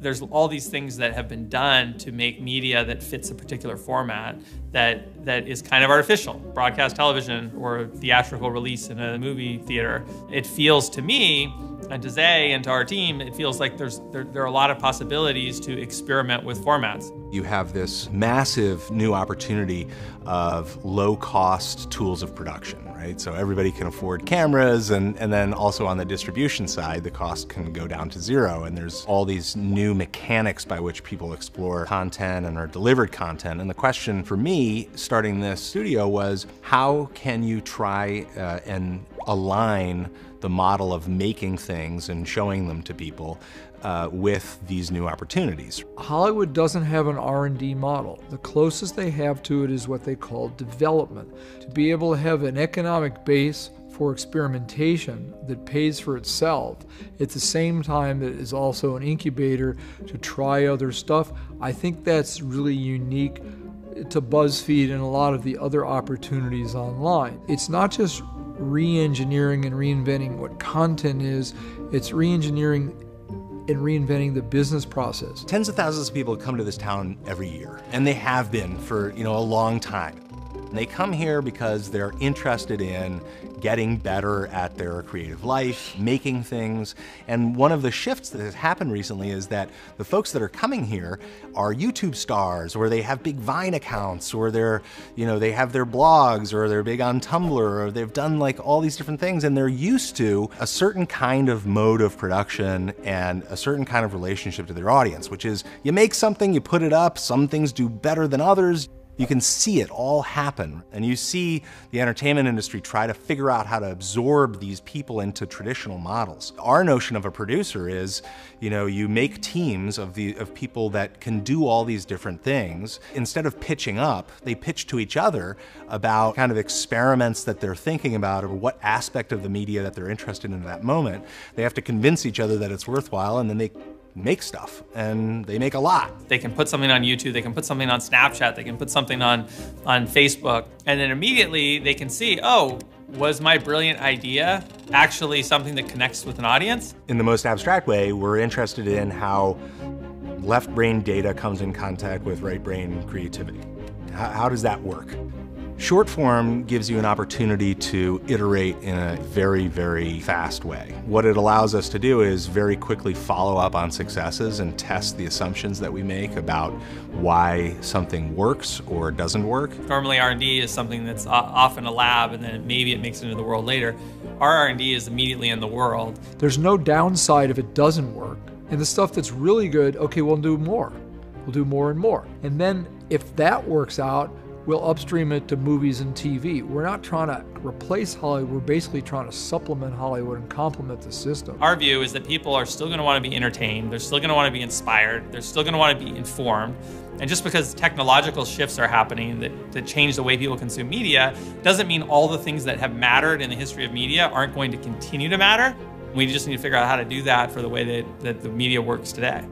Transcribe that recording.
There's all these things that have been done to make media that fits a particular format that is kind of artificial. Broadcast television or theatrical release in a movie theater. It feels to me, and to Zay and to our team, it feels like there are a lot of possibilities to experiment with formats. You have this massive new opportunity of low-cost tools of production, right? So everybody can afford cameras, and then also on the distribution side, the cost can go down to zero, and there's all these new mechanics by which people explore content and are delivered content. And the question for me, starting this studio, was how can you try and align the model of making things and showing them to people with these new opportunities. Hollywood doesn't have an R&D model. The closest they have to it is what they call development. To be able to have an economic base for experimentation that pays for itself at the same time that is also an incubator to try other stuff, I think that's really unique to BuzzFeed and a lot of the other opportunities online. It's not just re-engineering and reinventing what content is, it's re-engineering and reinventing the business process. Tens of thousands of people come to this town every year, and they have been for a long time. And they come here because they're interested in getting better at their creative life, making things. And one of the shifts that has happened recently is that the folks that are coming here are YouTube stars, or they have big Vine accounts, or they have their blogs, or they're big on Tumblr, or they've done like all these different things, and they're used to a certain kind of mode of production and a certain kind of relationship to their audience, which is you make something, you put it up, some things do better than others. You can see it all happen, and you see the entertainment industry try to figure out how to absorb these people into traditional models. Our notion of a producer is, you make teams of people that can do all these different things. Instead of pitching up, they pitch to each other about kind of experiments that they're thinking about, or what aspect of the media that they're interested in at that moment. They have to convince each other that it's worthwhile, and then they make stuff, and they make a lot. They can put something on YouTube, they can put something on Snapchat, they can put something on Facebook, and then immediately they can see, oh, was my brilliant idea actually something that connects with an audience? In the most abstract way, we're interested in how left brain data comes in contact with right brain creativity. How does that work? Short form gives you an opportunity to iterate in a very, very fast way. What it allows us to do is very quickly follow up on successes and test the assumptions that we make about why something works or doesn't work. Normally R&D is something that's off in a lab, and then maybe it makes it into the world later. Our R&D is immediately in the world. There's no downside if it doesn't work. And the stuff that's really good, okay, we'll do more. We'll do more and more. And then if that works out, we'll upstream it to movies and TV. We're not trying to replace Hollywood, we're basically trying to supplement Hollywood and complement the system. Our view is that people are still gonna want to be entertained, they're still gonna want to be inspired, they're still gonna want to be informed. And just because technological shifts are happening that change the way people consume media, doesn't mean all the things that have mattered in the history of media aren't going to continue to matter. We just need to figure out how to do that for the way that the media works today.